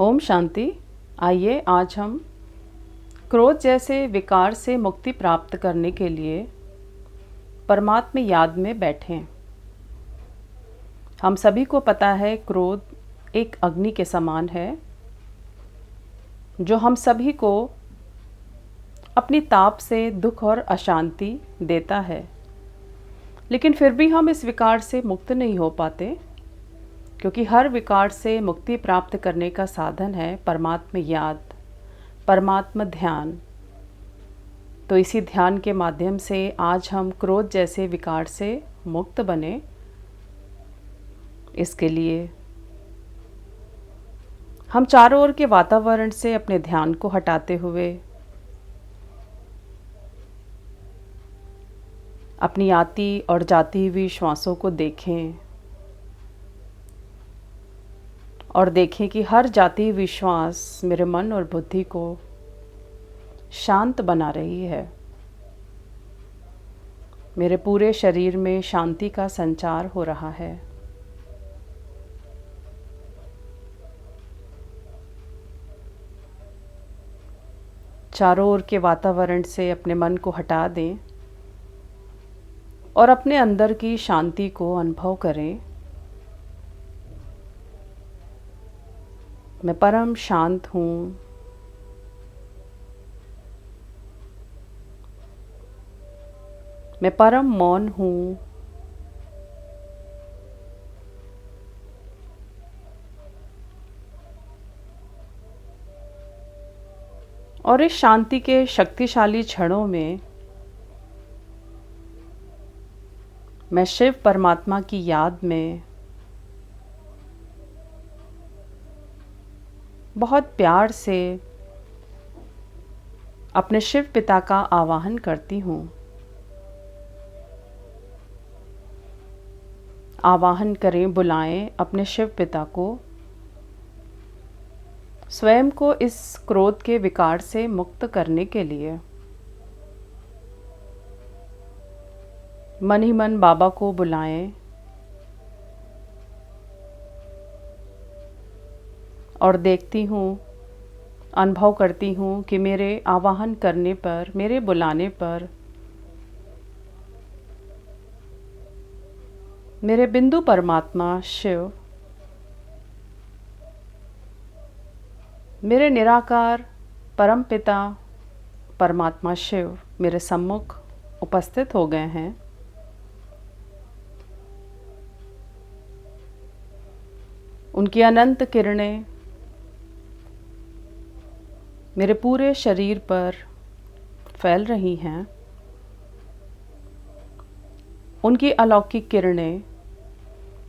ओम शांति। आइए आज हम क्रोध जैसे विकार से मुक्ति प्राप्त करने के लिए परमात्म याद में बैठें। हम सभी को पता है क्रोध एक अग्नि के समान है जो हम सभी को अपनी ताप से दुख और अशांति देता है, लेकिन फिर भी हम इस विकार से मुक्त नहीं हो पाते, क्योंकि हर विकार से मुक्ति प्राप्त करने का साधन है परमात्म याद, परमात्म ध्यान। तो इसी ध्यान के माध्यम से आज हम क्रोध जैसे विकार से मुक्त बने। इसके लिए हम चारों ओर के वातावरण से अपने ध्यान को हटाते हुए अपनी आती और जाती हुई श्वासों को देखें और देखें कि हर जाती हुई श्वास मेरे मन और बुद्धि को शांत बना रही है। मेरे पूरे शरीर में शांति का संचार हो रहा है। चारों ओर के वातावरण से अपने मन को हटा दें और अपने अंदर की शांति को अनुभव करें। मैं परम शांत हूँ। मैं परम मौन हूँ। और इस शांति के शक्तिशाली क्षणों में मैं शिव परमात्मा की याद में बहुत प्यार से अपने शिव पिता का आवाहन करती हूँ। आवाहन करें, बुलाएं अपने शिव पिता को, स्वयं को इस क्रोध के विकार से मुक्त करने के लिए। मन ही मन बाबा को बुलाएं और देखती हूँ, अनुभव करती हूँ कि मेरे आवाहन करने पर, मेरे बुलाने पर मेरे बिंदु परमात्मा शिव, मेरे निराकार परम पिता परमात्मा शिव मेरे सम्मुख उपस्थित हो गए हैं। उनकी अनंत किरणें मेरे पूरे शरीर पर फैल रही हैं। उनकी अलौकिक किरणें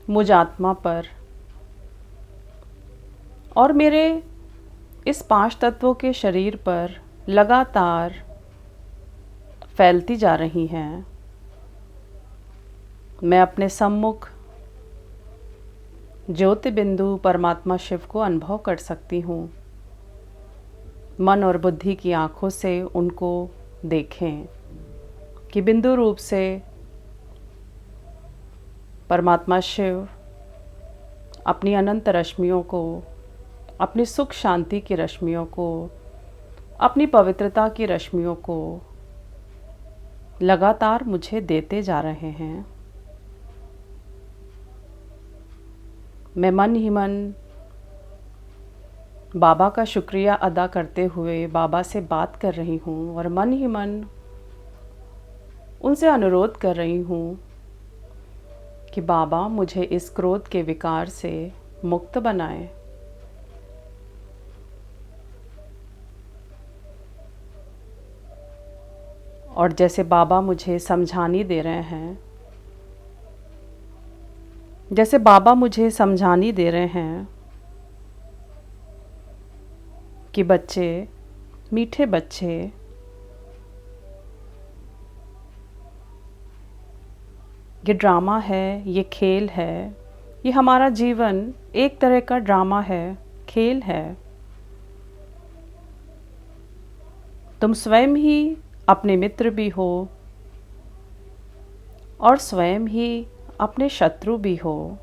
मुझ आत्मा पर और मेरे इस 5 तत्वों के शरीर पर लगातार फैलती जा रही हैं। मैं अपने सम्मुख ज्योति बिंदु परमात्मा शिव को अनुभव कर सकती हूँ। मन और बुद्धि की आँखों से उनको देखें कि बिंदु रूप से परमात्मा शिव अपनी अनंत रश्मियों को, अपनी सुख शांति की रश्मियों को, अपनी पवित्रता की रश्मियों को लगातार मुझे देते जा रहे हैं। मैं मन ही मन बाबा का शुक्रिया अदा करते हुए बाबा से बात कर रही हूँ और मन ही मन उनसे अनुरोध कर रही हूँ कि बाबा मुझे इस क्रोध के विकार से मुक्त बनाएं। और जैसे बाबा मुझे समझानी दे रहे हैं, जैसे बाबा मुझे समझानी दे रहे हैं कि बच्चे, मीठे बच्चे, ये ड्रामा है, ये खेल है, ये हमारा जीवन एक तरह का ड्रामा है, खेल है। तुम स्वयं ही अपने मित्र भी हो और स्वयं ही अपने शत्रु भी हो।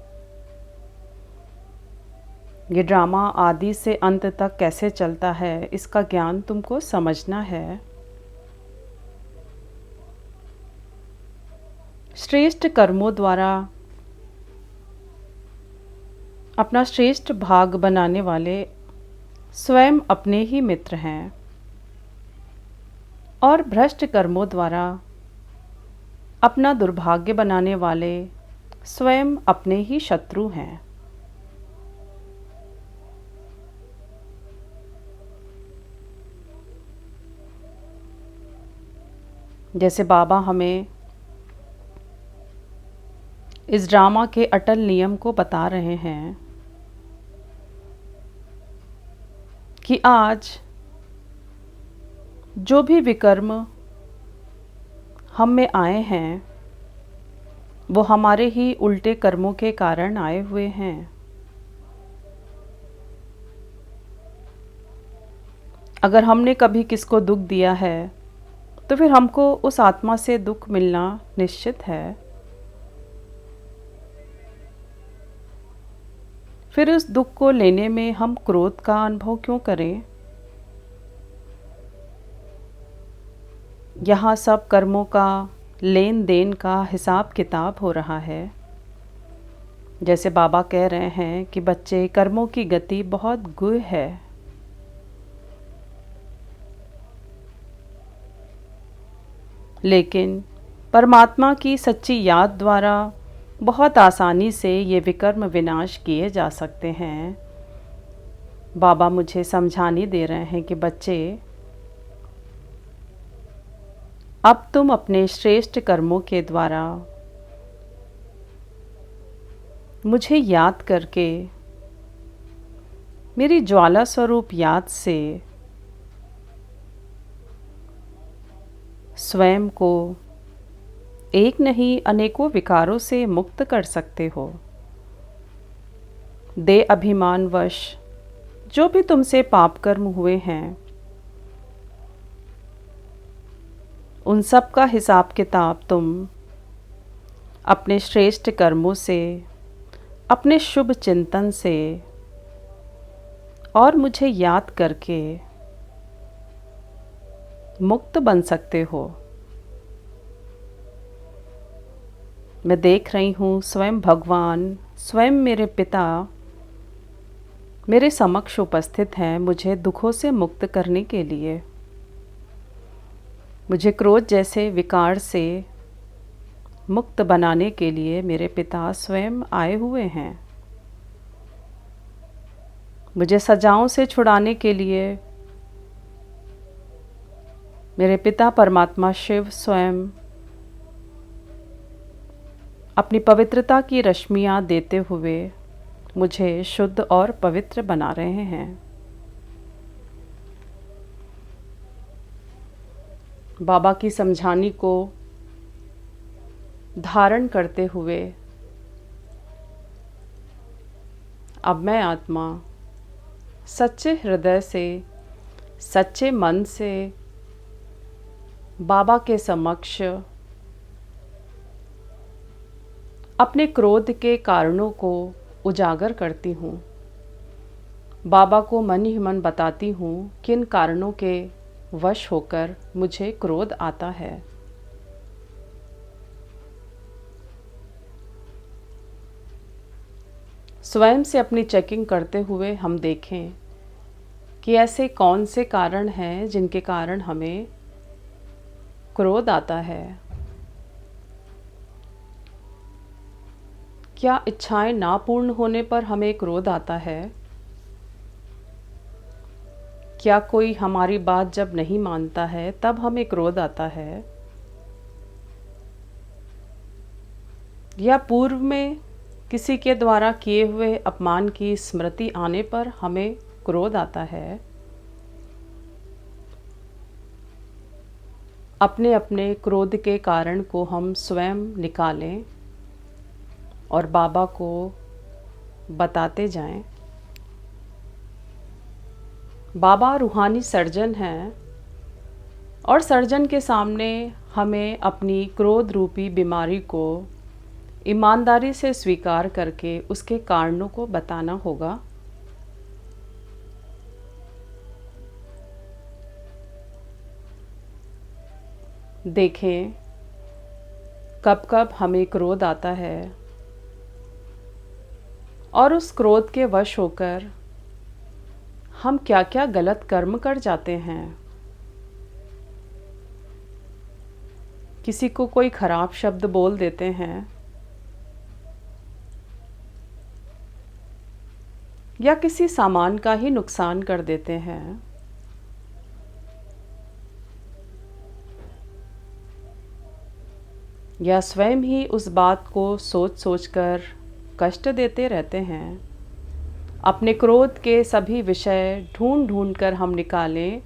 ये ड्रामा आदि से अंत तक कैसे चलता है, इसका ज्ञान तुमको समझना है। श्रेष्ठ कर्मों द्वारा अपना श्रेष्ठ भाग बनाने वाले स्वयं अपने ही मित्र हैं और भ्रष्ट कर्मों द्वारा अपना दुर्भाग्य बनाने वाले स्वयं अपने ही शत्रु हैं। जैसे बाबा हमें इस ड्रामा के अटल नियम को बता रहे हैं कि आज जो भी विकर्म हम में आए हैं वो हमारे ही उल्टे कर्मों के कारण आए हुए हैं। अगर हमने कभी किसको दुख दिया है तो फिर हमको उस आत्मा से दुख मिलना निश्चित है। फिर उस दुख को लेने में हम क्रोध का अनुभव क्यों करें? यहाँ सब कर्मों का लेन देन का हिसाब किताब हो रहा है। जैसे बाबा कह रहे हैं कि बच्चे, कर्मों की गति बहुत गुह है। लेकिन परमात्मा की सच्ची याद द्वारा बहुत आसानी से ये विकर्म विनाश किए जा सकते हैं। बाबा मुझे समझाने दे रहे हैं कि बच्चे, अब तुम अपने श्रेष्ठ कर्मों के द्वारा मुझे याद करके मेरी ज्वाला स्वरूप याद से स्वयं को एक नहीं अनेकों विकारों से मुक्त कर सकते हो। दे अभिमानवश जो भी तुमसे पाप कर्म हुए हैं उन सब का हिसाब किताब तुम अपने श्रेष्ठ कर्मों से, अपने शुभ चिंतन से और मुझे याद करके मुक्त बन सकते हो। मैं देख रही हूँ स्वयं भगवान, स्वयं मेरे पिता मेरे समक्ष उपस्थित हैं मुझे दुखों से मुक्त करने के लिए। मुझे क्रोध जैसे विकार से मुक्त बनाने के लिए मेरे पिता स्वयं आए हुए हैं। मुझे सजाओं से छुड़ाने के लिए मेरे पिता परमात्मा शिव स्वयं अपनी पवित्रता की रश्मियाँ देते हुए मुझे शुद्ध और पवित्र बना रहे हैं। बाबा की समझानी को धारण करते हुए अब मैं आत्मा सच्चे हृदय से, सच्चे मन से बाबा के समक्ष अपने क्रोध के कारणों को उजागर करती हूँ। बाबा को मन ही मन बताती हूँ किन कारणों के वश होकर मुझे क्रोध आता है। स्वयं से अपनी चेकिंग करते हुए हम देखें कि ऐसे कौन से कारण हैं जिनके कारण हमें क्रोध आता है। क्या इच्छाएं ना पूर्ण होने पर हमें क्रोध आता है? क्या कोई हमारी बात जब नहीं मानता है तब हमें क्रोध आता है? या पूर्व में किसी के द्वारा किए हुए अपमान की स्मृति आने पर हमें क्रोध आता है? अपने अपने क्रोध के कारण को हम स्वयं निकालें और बाबा को बताते जाएं। बाबा रूहानी सर्जन हैं और सर्जन के सामने हमें अपनी क्रोध रूपी बीमारी को ईमानदारी से स्वीकार करके उसके कारणों को बताना होगा। देखें कब कब हमें क्रोध आता है और उस क्रोध के वश होकर हम क्या क्या गलत कर्म कर जाते हैं। किसी को कोई खराब शब्द बोल देते हैं या किसी सामान का ही नुकसान कर देते हैं। या स्वयं ही उस बात को सोच सोचकर कष्ट देते रहते हैं। अपने क्रोध के सभी विषय ढूंढ ढूंढ कर हम निकालें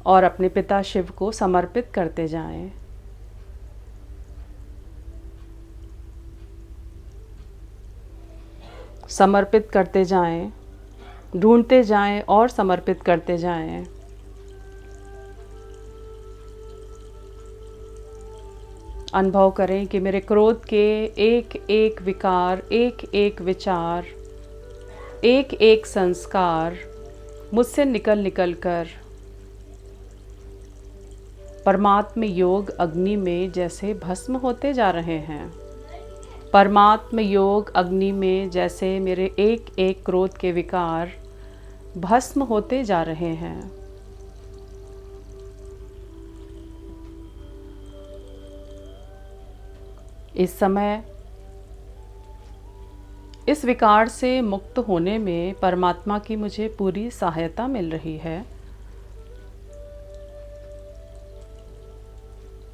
और अपने पिता शिव को समर्पित करते जाएं। समर्पित करते जाएं, ढूंढते जाएं और समर्पित करते जाएं। अनुभव करें कि मेरे क्रोध के एक एक विकार, एक एक विचार, एक एक संस्कार मुझसे निकल निकल कर परमात्म योग अग्नि में जैसे भस्म होते जा रहे हैं। परमात्म योग अग्नि में जैसे मेरे एक एक क्रोध के विकार भस्म होते जा रहे हैं। इस समय इस विकार से मुक्त होने में परमात्मा की मुझे पूरी सहायता मिल रही है।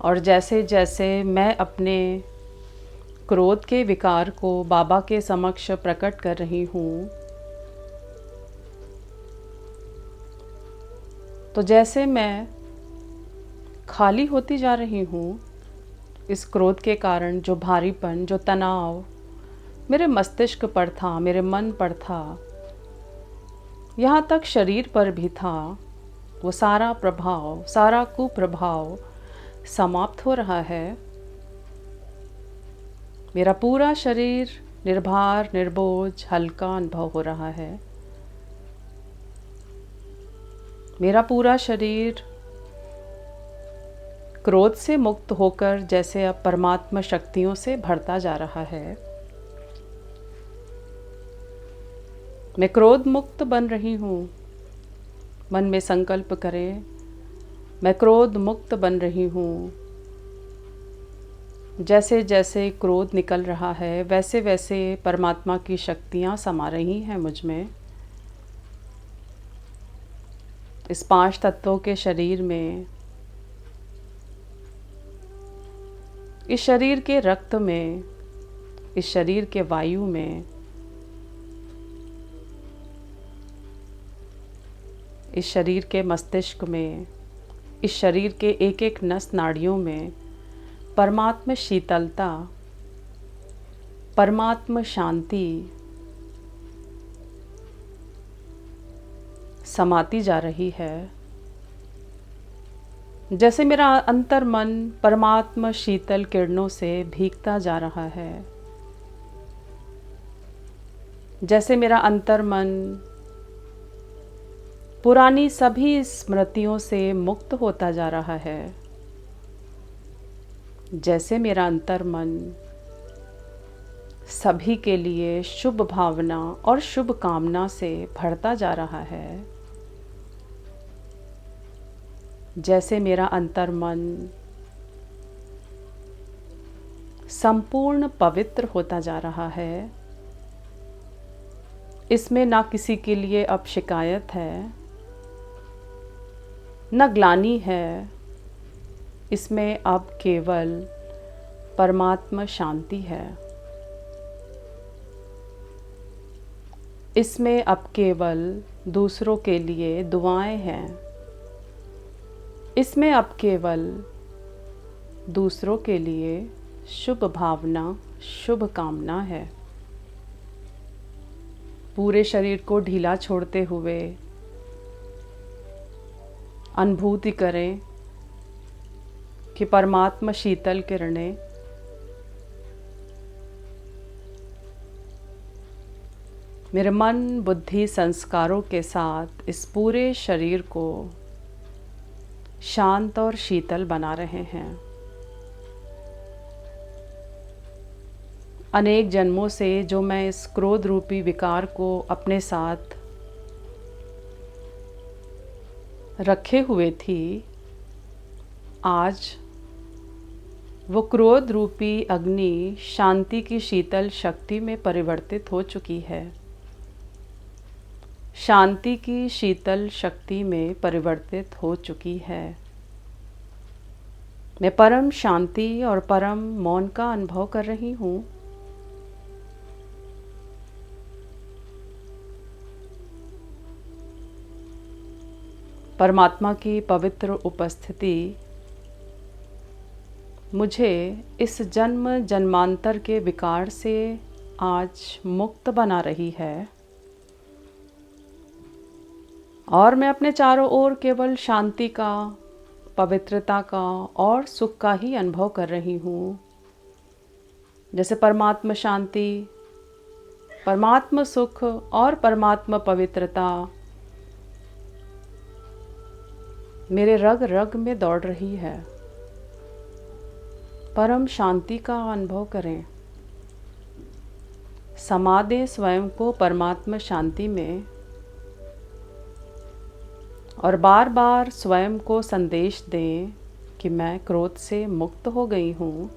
और जैसे जैसे मैं अपने क्रोध के विकार को बाबा के समक्ष प्रकट कर रही हूँ, तो जैसे मैं खाली होती जा रही हूँ, इस क्रोध के कारण जो भारीपन, जो तनाव मेरे मस्तिष्क पर था, मेरे मन पर था, यहाँ तक शरीर पर भी था, वो सारा प्रभाव, सारा कुप्रभाव समाप्त हो रहा है। मेरा पूरा शरीर निर्भार, निर्बोझ, हल्का अनुभव हो रहा है। मेरा पूरा शरीर क्रोध से मुक्त होकर जैसे अब परमात्मा शक्तियों से भरता जा रहा है। मैं क्रोध मुक्त बन रही हूँ। मन में संकल्प करें, मैं क्रोध मुक्त बन रही हूँ। जैसे जैसे क्रोध निकल रहा है, वैसे वैसे परमात्मा की शक्तियाँ समा रही हैं मुझ में। इस 5 तत्वों के शरीर में, इस शरीर के रक्त में, इस शरीर के वायु में, इस शरीर के मस्तिष्क में, इस शरीर के एक एक नस नाड़ियों में परमात्म शीतलता, परमात्म शांति समाती जा रही है। जैसे मेरा अंतर मन परमात्म शीतल किरणों से भीगता जा रहा है। जैसे मेरा अंतर मन पुरानी सभी स्मृतियों से मुक्त होता जा रहा है। जैसे मेरा अंतर मन सभी के लिए शुभ भावना और शुभ कामना से भरता जा रहा है। जैसे मेरा अंतर मन संपूर्ण पवित्र होता जा रहा है। इसमें ना किसी के लिए अब शिकायत है, न ग्लानि है। इसमें अब केवल परमात्मा शांति है। इसमें अब केवल दूसरों के लिए दुआएं हैं। इसमें अब केवल दूसरों के लिए शुभ भावना, शुभ कामना है। पूरे शरीर को ढीला छोड़ते हुए अनुभूति करें कि परमात्मा शीतल किरणें मेरे मन, बुद्धि, संस्कारों के साथ इस पूरे शरीर को शांत और शीतल बना रहे हैं। अनेक जन्मों से जो मैं इस क्रोध रूपी विकार को अपने साथ रखे हुए थी, आज वो क्रोध रूपी अग्नि शांति की शीतल शक्ति में परिवर्तित हो चुकी है। शांति की शीतल शक्ति में परिवर्तित हो चुकी है। मैं परम शांति और परम मौन का अनुभव कर रही हूँ। परमात्मा की पवित्र उपस्थिति मुझे इस जन्म जन्मांतर के विकार से आज मुक्त बना रही है और मैं अपने चारों ओर केवल शांति का, पवित्रता का और सुख का ही अनुभव कर रही हूँ। जैसे परमात्मा शांति, परमात्मा सुख और परमात्मा पवित्रता मेरे रग रग में दौड़ रही है। परम शांति का अनुभव करें। समा दें स्वयं को परमात्मा शांति में और बार बार स्वयं को संदेश दें कि मैं क्रोध से मुक्त हो गई हूँ।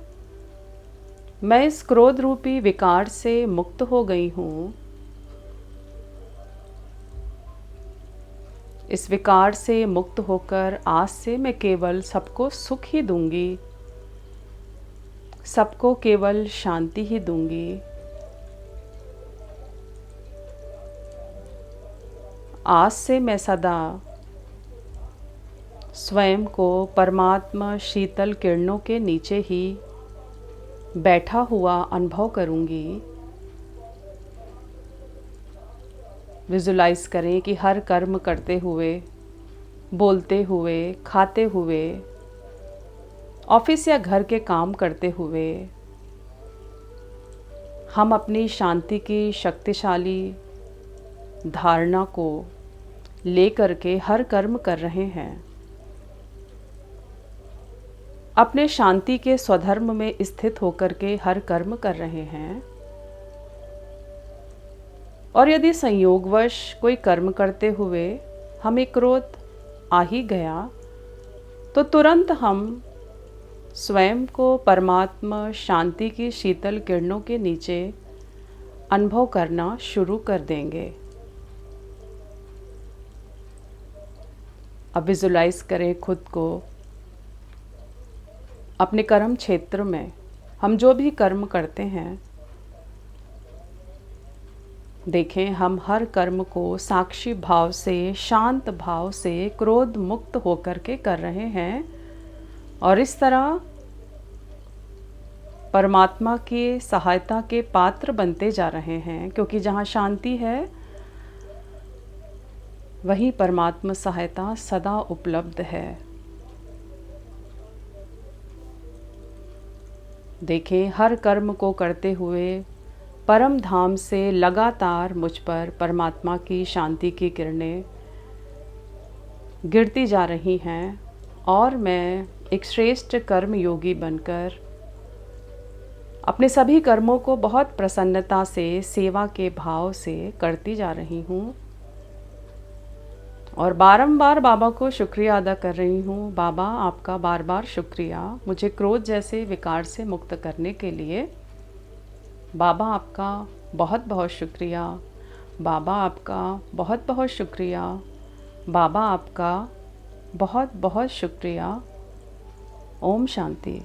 मैं इस क्रोध रूपी विकार से मुक्त हो गई हूँ। इस विकार से मुक्त होकर आज से मैं केवल सबको सुख ही दूंगी, सबको केवल शांति ही दूंगी। आज से मैं सदा स्वयं को परमात्मा शीतल किरणों के नीचे ही बैठा हुआ अनुभव करूंगी। विजुलाइज करें कि हर कर्म करते हुए, बोलते हुए, खाते हुए, ऑफिस या घर के काम करते हुए हम अपनी शांति की शक्तिशाली धारणा को लेकर के हर कर्म कर रहे हैं। अपने शांति के स्वधर्म में स्थित होकर के हर कर्म कर रहे हैं। और यदि संयोगवश कोई कर्म करते हुए हमें क्रोध आ ही गया तो तुरंत हम स्वयं को परमात्मा शांति की शीतल किरणों के नीचे अनुभव करना शुरू कर देंगे। अब विजुलाइज करें खुद को अपने कर्म क्षेत्र में। हम जो भी कर्म करते हैं, देखें हम हर कर्म को साक्षी भाव से, शांत भाव से, क्रोध मुक्त होकर के कर रहे हैं और इस तरह परमात्मा की सहायता के पात्र बनते जा रहे हैं। क्योंकि जहाँ शांति है वहीं परमात्मा सहायता सदा उपलब्ध है। देखें हर कर्म को करते हुए परम धाम से लगातार मुझ पर परमात्मा की शांति की किरणें गिरती जा रही हैं और मैं एक श्रेष्ठ कर्म योगी बनकर अपने सभी कर्मों को बहुत प्रसन्नता से, सेवा के भाव से करती जा रही हूँ और बारंबार बाबा को शुक्रिया अदा कर रही हूँ। बाबा आपका बार बार शुक्रिया मुझे क्रोध जैसे विकार से मुक्त करने के लिए। बाबा आपका बहुत बहुत शुक्रिया। बाबा आपका बहुत बहुत शुक्रिया। बाबा आपका बहुत बहुत शुक्रिया। ओम शांति।